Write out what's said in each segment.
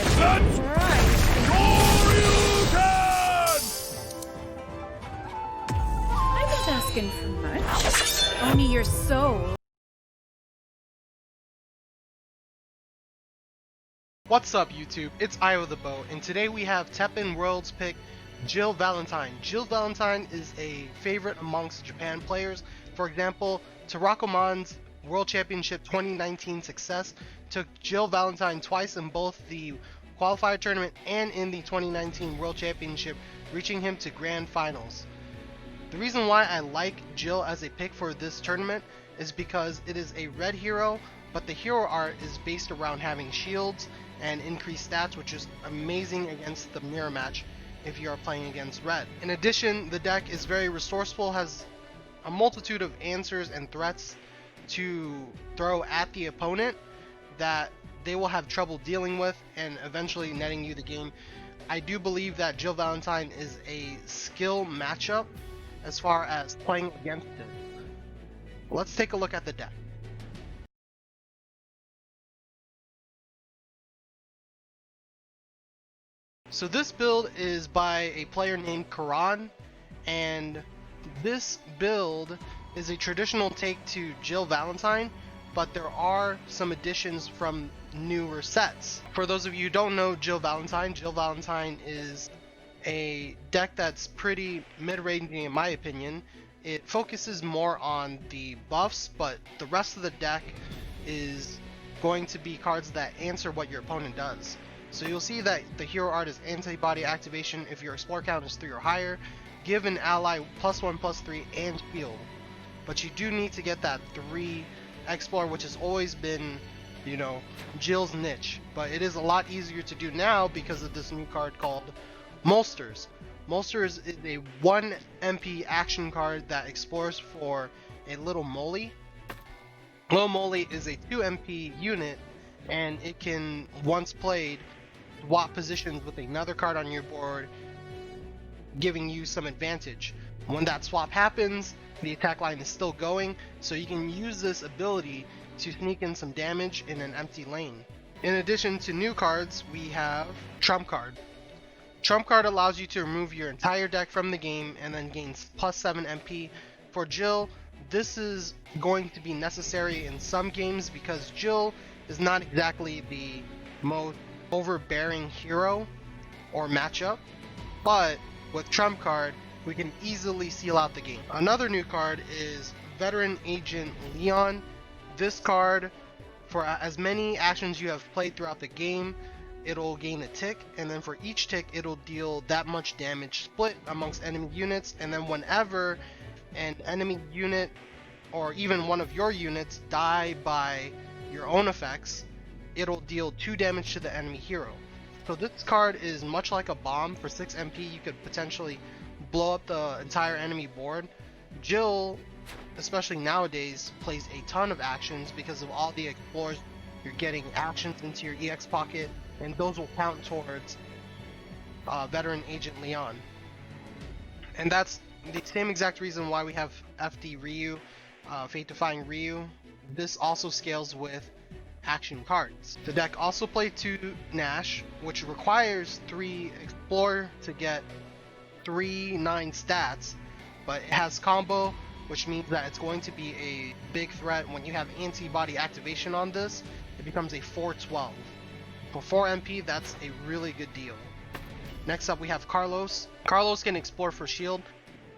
Jesus Christ! I'm not asking for much. Only your soul. What's up YouTube, it's Io the Bow, and today we have TEPPEN World's pick Jill Valentine. Jill Valentine is a favorite amongst Japan players. For example, Tarakomon's World Championship 2019 success took Jill Valentine twice in both the qualifier tournament and in the 2019 World Championship, reaching him to grand finals. The reason why I like Jill as a pick for this tournament is because it is a red hero, but the hero art is based around having shields and increased stats, which is amazing against the mirror match if you are playing against red. In addition, the deck is very resourceful, has a multitude of answers and threats to throw at the opponent that they will have trouble dealing with and eventually netting you the game. I do believe that Jill Valentine is a skill matchup as far as playing against it. Let's take a look at the deck. So this build is by a player named Karan, and this build is a traditional take to Jill Valentine, but there are some additions from newer sets. For those of you who don't know Jill Valentine is a deck that's pretty mid-range in my opinion. It focuses more on the buffs, but the rest of the deck is going to be cards that answer what your opponent does. So you'll see that the hero art is antibody activation if your explore count is 3 or higher. Give an ally +1/+3 and shield. But you do need to get that 3 explore, which has always been, you know, Jill's niche. But it is a lot easier to do now because of this new card called Molsters. Molsters is a 1 MP action card that explores for a Little Moly. Little Moly is a 2 MP unit, and it can, once played, swap positions with another card on your board, giving you some advantage. When that swap happens, the attack line is still going, so you can use this ability to sneak in some damage in an empty lane. In addition to new cards, we have Trump Card. Trump Card allows you to remove your entire deck from the game and then gains +7 MP. For Jill, this is going to be necessary in some games because Jill is not exactly the most overbearing hero or matchup, but with Trump Card we can easily seal out the game. Another new card is Veteran Agent Leon. This card, for as many actions you have played throughout the game, it'll gain a tick, and then for each tick it'll deal that much damage split amongst enemy units, and then whenever an enemy unit or even one of your units die by your own effects, it'll deal 2 damage to the enemy hero. So this card is much like a bomb. For 6 MP you could potentially blow up the entire enemy board. Jill, especially nowadays, plays a ton of actions because of all the explores. You're getting actions into your EX pocket, and those will count towards Veteran Agent Leon. And that's the same exact reason why we have FD Ryu, Fate Defying Ryu. This also scales with action cards. The deck also plays 2 Nash, which requires 3 Explore to get 3/9 stats, but it has combo, which means that it's going to be a big threat. When you have antibody activation on this, it becomes a 4/12. For 4 MP, that's a really good deal. Next up we have Carlos. Carlos can explore for shield.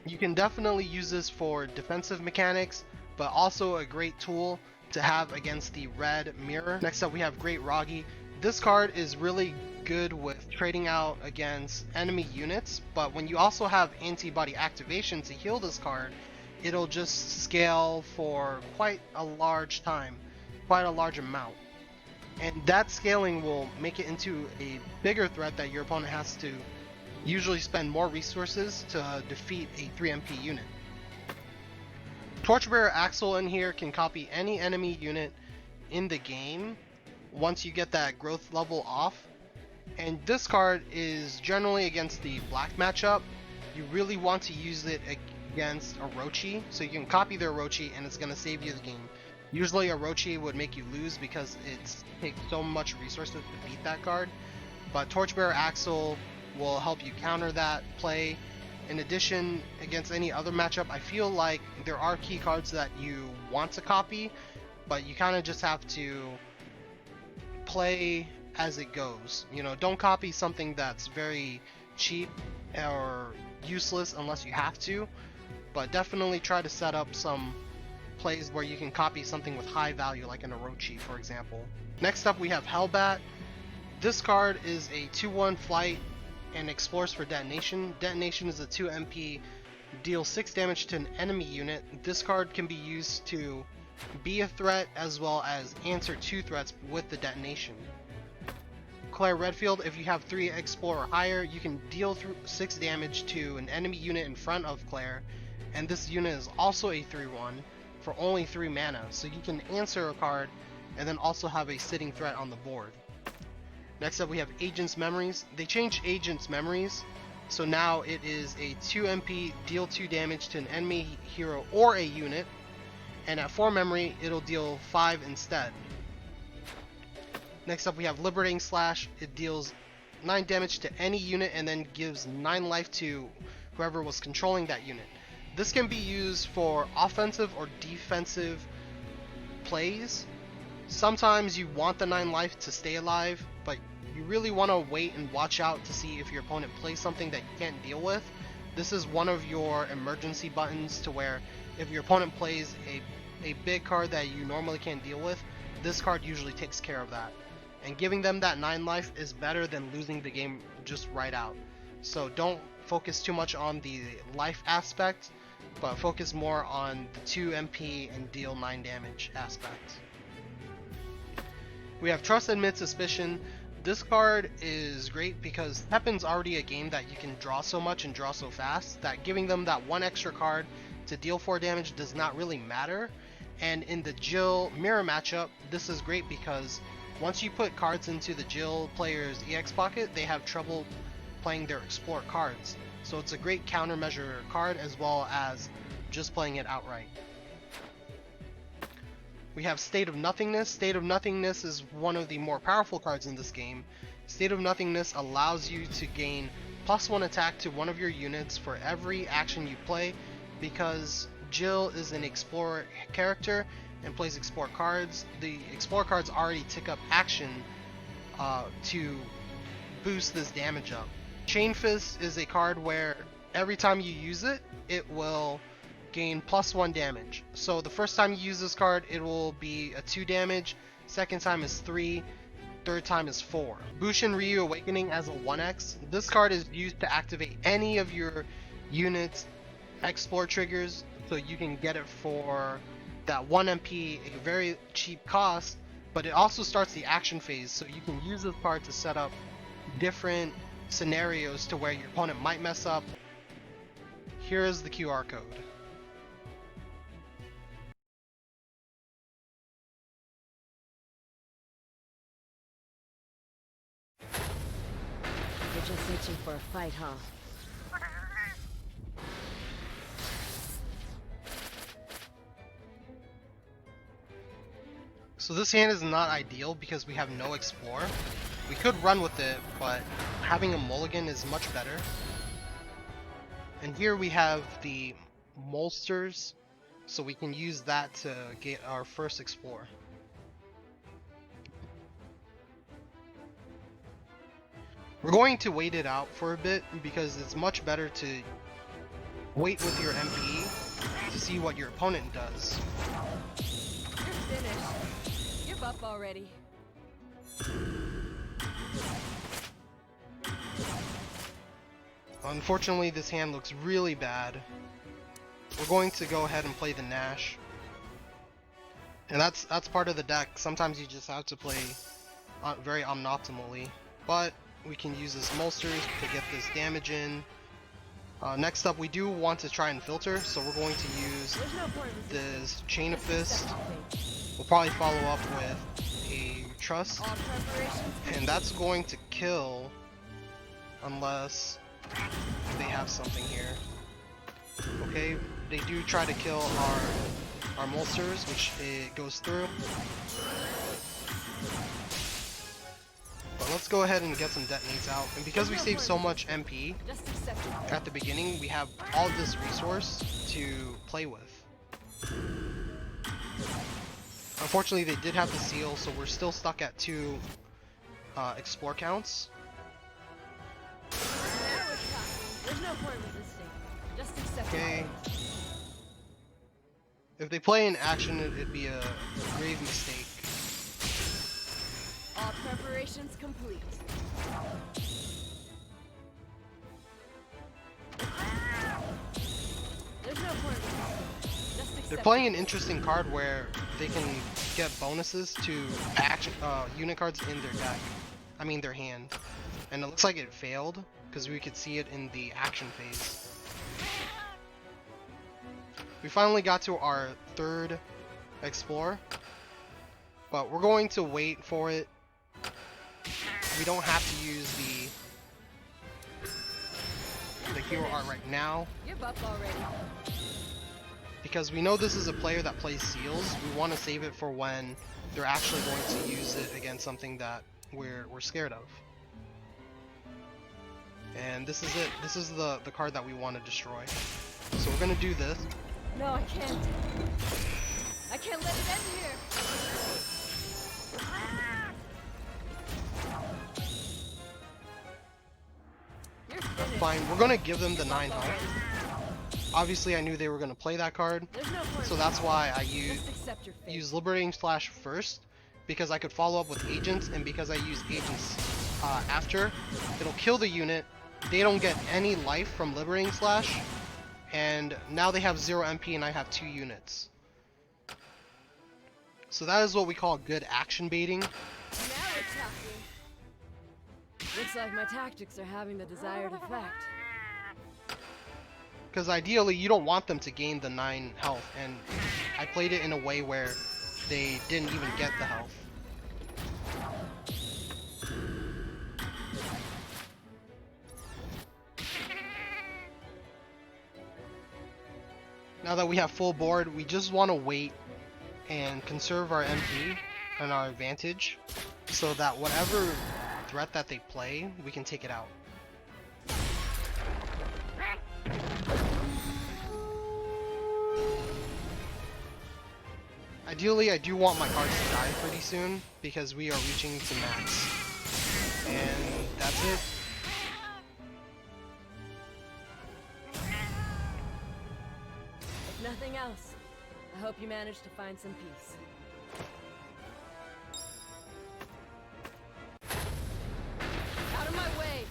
You can definitely use this for defensive mechanics, but also a great tool to have against the red mirror. Next up we have Great Roggy. This card is really good with trading out against enemy units, but when you also have antibody activation to heal this card, it'll just scale for quite a large time, quite a large amount. And that scaling will make it into a bigger threat that your opponent has to usually spend more resources to defeat a 3 MP unit. Torchbearer Axel in here can copy any enemy unit in the game once you get that growth level off. And this card is generally against the black matchup. You really want to use it against Orochi, so you can copy the Orochi and it's going to save you the game. Usually Orochi would make you lose because it takes so much resources to beat that card, but Torchbearer Axel will help you counter that play. In addition, against any other matchup, I feel like there are key cards that you want to copy, but you kind of just have to play as it goes. You know, don't copy something that's very cheap or useless unless you have to, but definitely try to set up some plays where you can copy something with high value, like an Orochi, for example. Next up, we have Hellbat. This card is a 2/1 flight and explores for detonation. Detonation is a 2 MP, deal 6 damage to an enemy unit. This card can be used to be a threat as well as answer 2 threats with the detonation. Claire Redfield, if you have 3 explore or higher, you can deal 6 damage to an enemy unit in front of Claire, and this unit is also a 3/1 for only 3 mana, so you can answer a card and then also have a sitting threat on the board. Next up, we have Agent's Memories. They changed Agent's Memories, so now it is a 2 MP, deal 2 damage to an enemy hero or a unit, and at 4 memory, it'll deal 5 instead. Next up, we have Liberating Slash. It deals 9 damage to any unit and then gives 9 life to whoever was controlling that unit. This can be used for offensive or defensive plays. Sometimes you want the 9 life to stay alive, but you really want to wait and watch out to see if your opponent plays something that you can't deal with. This is one of your emergency buttons, to where if your opponent plays a big card that you normally can't deal with, this card usually takes care of that. And giving them that 9 life is better than losing the game just right out. So don't focus too much on the life aspect, but focus more on the 2 MP and deal 9 damage aspect. We have Trust Admit Suspicion. This card is great because TEPPEN's already a game that you can draw so much and draw so fast that giving them that 1 extra card to deal 4 damage does not really matter. And in the Jill mirror matchup, this is great because once you put cards into the Jill player's EX pocket, they have trouble playing their Explore cards. So it's a great countermeasure card as well as just playing it outright. We have State of Nothingness. State of Nothingness is one of the more powerful cards in this game. State of Nothingness allows you to gain +1 attack to one of your units for every action you play, because Jill is an Explorer character and plays Explore cards. The Explore cards already tick up action to boost this damage up. Chain Fist is a card where every time you use it, it will gain +1 damage. So the first time you use this card, it will be a 2 damage, second time is 3, third time is 4. Bushin Ryu Awakening as a 1x. This card is used to activate any of your units' Explore triggers, so you can get it for that 1 MP, a very cheap cost, but it also starts the action phase, so you can use this card to set up different scenarios to where your opponent might mess up. Here is the QR code. You're just itching for a fight, huh? So this hand is not ideal because we have no Explore. We could run with it, but having a mulligan is much better. And here we have the Molsters, so we can use that to get our first Explore. We're going to wait it out for a bit because it's much better to wait with your MP to see what your opponent does. You're finished. Give up already. Unfortunately, this hand looks really bad. We're going to go ahead and play the Nash. And that's part of the deck. Sometimes you just have to play very unoptimally. But we can use this Molsters to get this damage in. Next up, we do want to try and filter, so we're going to use this Chain of Fist. We'll probably follow up with a Trust, and that's going to kill unless they have something here. Okay, they do try to kill our Molsters, which it goes through. But let's go ahead and get some detonates out. And because we saved so much MP Just accept it. at the beginning, we have all this resource to play with. Unfortunately, they did have the seal, so we're still stuck at 2 explore counts. Now we're talking. There's no point resisting. Just accept Okay. it. If they play in action, it'd be a grave mistake. All preparations complete. There's no point resisting. Just accept They're it. playing an interesting card where they can get bonuses to action unit cards in their deck. I mean their hand. And it looks like it failed because we could see it in the action phase. We finally got to our 3rd explore, but we're going to wait for it. We don't have to use the hero art right now, Give up already. because we know this is a player that plays seals. We want to save it for when they're actually going to use it against something that we're scared of. And this is it. This is the card that we want to destroy. So we're gonna do this. No, I can't. I can't let it end here. You're finished. Fine, we're gonna give them the 9 health. Obviously I knew they were gonna play that card, There's no point. so that's why I Just accept your fate. use Liberating Slash first, because I could follow up with agents, and because I use agents after, it'll kill the unit. They don't get any life from Liberating Slash, and now they have 0 MP and I have 2 units. So that is what we call good action baiting. Now we're talking. Looks like my tactics are having the desired effect. Because ideally you don't want them to gain the 9 health, and I played it in a way where they didn't even get the health. Now that we have full board, we just want to wait and conserve our MP and our advantage so that whatever threat that they play, we can take it out. Ideally, I do want my cards to die pretty soon because we are reaching to max. And that's it. If nothing else, I hope you manage to find some peace. Out of my way!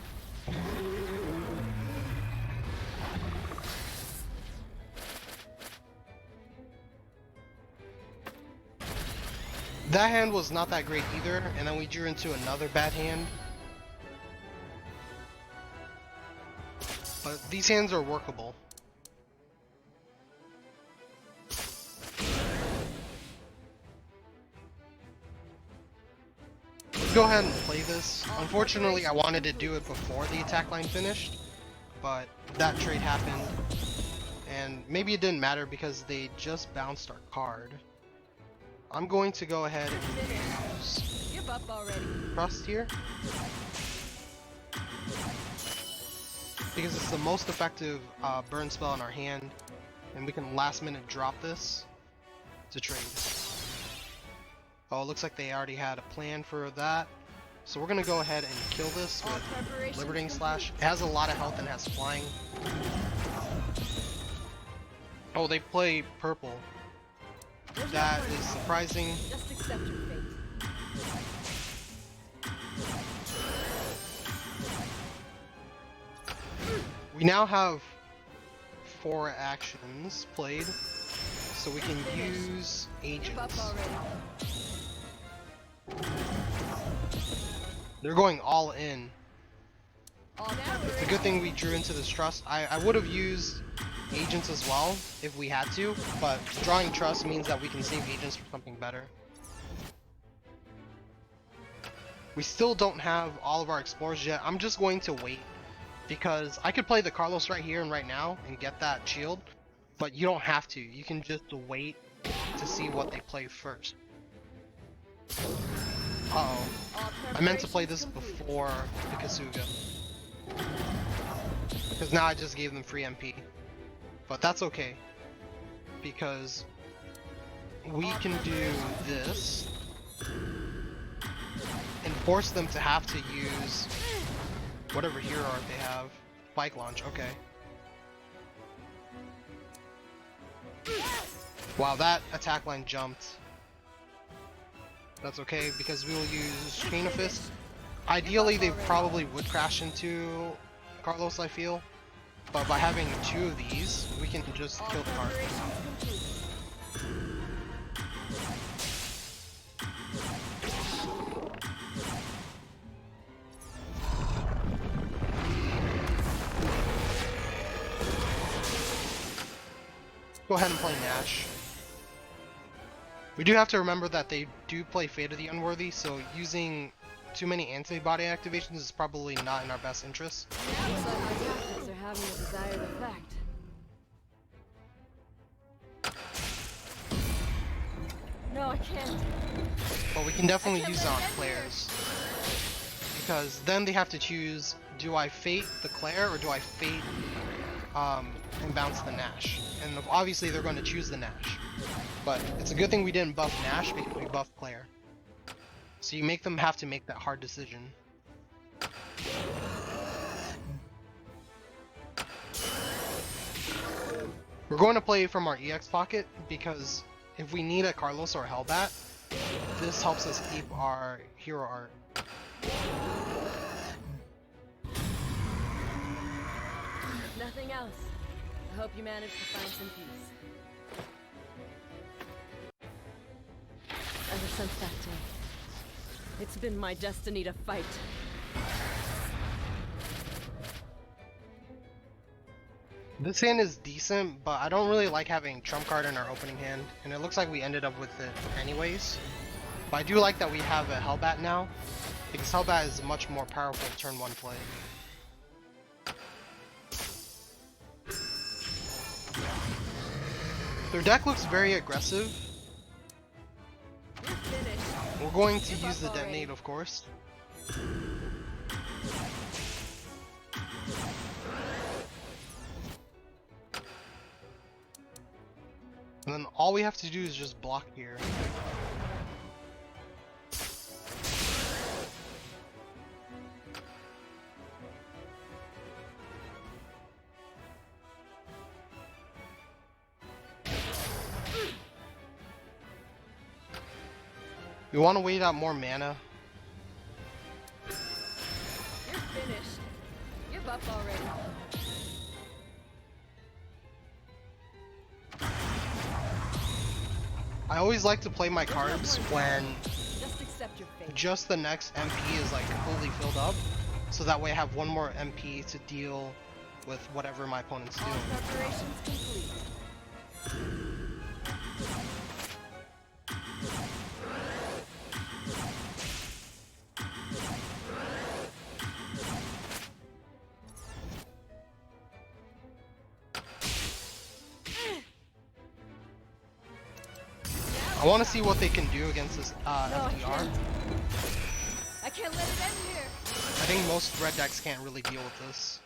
That hand was not that great either, and then we drew into another bad hand. But these hands are workable. Let's go ahead and play this. Unfortunately, I wanted to do it before the attack line finished, but that trade happened. And maybe it didn't matter because they just bounced our card. I'm going to go ahead and use Give up already. Trust here, because it's the most effective burn spell in our hand, and we can last minute drop this to trade. Oh, it looks like they already had a plan for that, so we're gonna go ahead and kill this All with preparations Liberating complete. Slash. It has a lot of health and has flying. Oh, they play purple. There's no That point. is surprising. Just accept your fate. We now have 4 actions played, so we can use Give up agents. already. They're going all in. All now It's a good thing we drew into this trust. I would have used agents as well if we had to, but drawing trust means that we can save agents for something better. We still don't have all of our explorers yet. I'm just going to wait because I could play the Carlos right here and right now and get that shield, but you don't have to. You can just wait to see what they play first. Uh-oh. All I meant to play preparations this complete. before the Kasuga. Because now I just gave them free MP. But that's okay. Because we can do this and force them to have to use whatever hero art they have. Spike launch, okay. Wow, that attack line jumped. That's okay because we will use Chain of Fist. Ideally, they probably would crash into Carlos, I feel. But by having 2 of these, we can just All kill the card. preparations complete. Go ahead and play Nash. We do have to remember that they do play Fate of the Unworthy, so using too many antibody activations is probably not in our best interest. Looks like my tactics are having the desired effect. No, I can't. But we can definitely use it on players. Because then they have to choose, do I Fate the Claire or do I Fate and bounce the Nash? And obviously they're going to choose the Nash. But it's a good thing we didn't buff Nash because we buffed Claire. So you make them have to make that hard decision. We're going to play from our EX pocket because if we need a Carlos or a Hellbat, this helps us keep our hero art. Nothing else. I hope you managed to find some peace. Ever since that day, it's been my destiny to fight. This hand is decent, but I don't really like having trump card in our opening hand, and it looks like we ended up with it anyways. But I do like that we have a Hellbat now, because Hellbat is much more powerful turn 1 play. Their deck looks very aggressive. You're finished. We're going to use the detonate, of course. And then all we have to do is just block here. We want to wait out more mana. You're finished. Give up already. I always like to play my cards when Just accept your fate. just the next MP is like completely filled up, so that way I have one more MP to deal with whatever my opponent's All doing. preparations complete. I want to see what they can do against this No, I FDR. can't. I can't let it end here. I think most red decks can't really deal with this.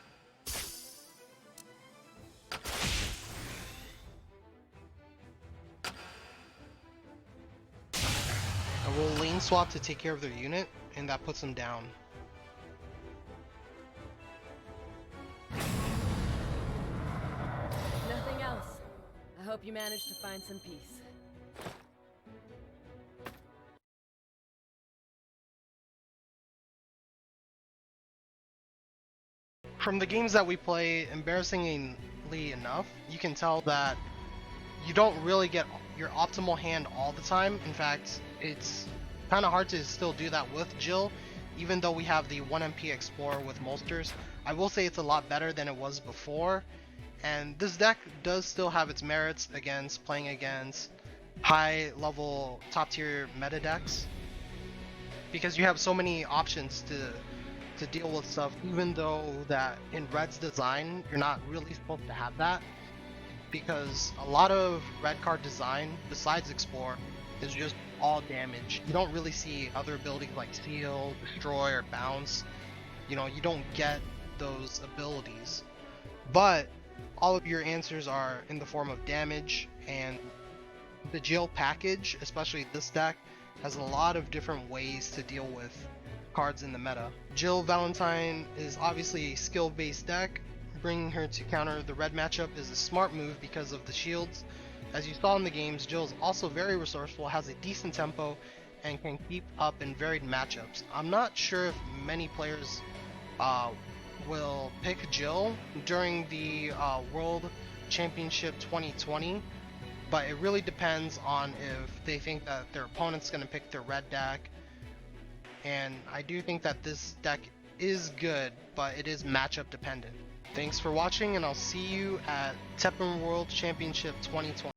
I will lane swap to take care of their unit, and that puts them down. Nothing else. I hope you managed to find some peace. From the games that we play, embarrassingly enough, you can tell that you don't really get your optimal hand all the time. In fact, it's kind of hard to still do that with Jill, even though we have the 1MP Explorer with Molsters. I will say it's a lot better than it was before, and this deck does still have its merits against playing against high level top tier meta decks, because you have so many options to deal with stuff, even though that in Red's design you're not really supposed to have that, because a lot of red card design besides Explore is just all damage. You don't really see other abilities like Seal, Destroy, or Bounce. You know, you don't get those abilities. But all of your answers are in the form of damage, and the Jill package, especially this deck, has a lot of different ways to deal with cards in the meta. Jill Valentine is obviously a skill-based deck. Bringing her to counter the red matchup is a smart move because of the shields. As you saw in the games, Jill is also very resourceful, has a decent tempo, and can keep up in varied matchups. I'm not sure if many players will pick Jill during the World Championship 2020, but it really depends on if they think that their opponent's going to pick their red deck. And I do think that this deck is good, but it is matchup dependent. Thanks for watching, and I'll see you at TEPPEN World Championship 2020.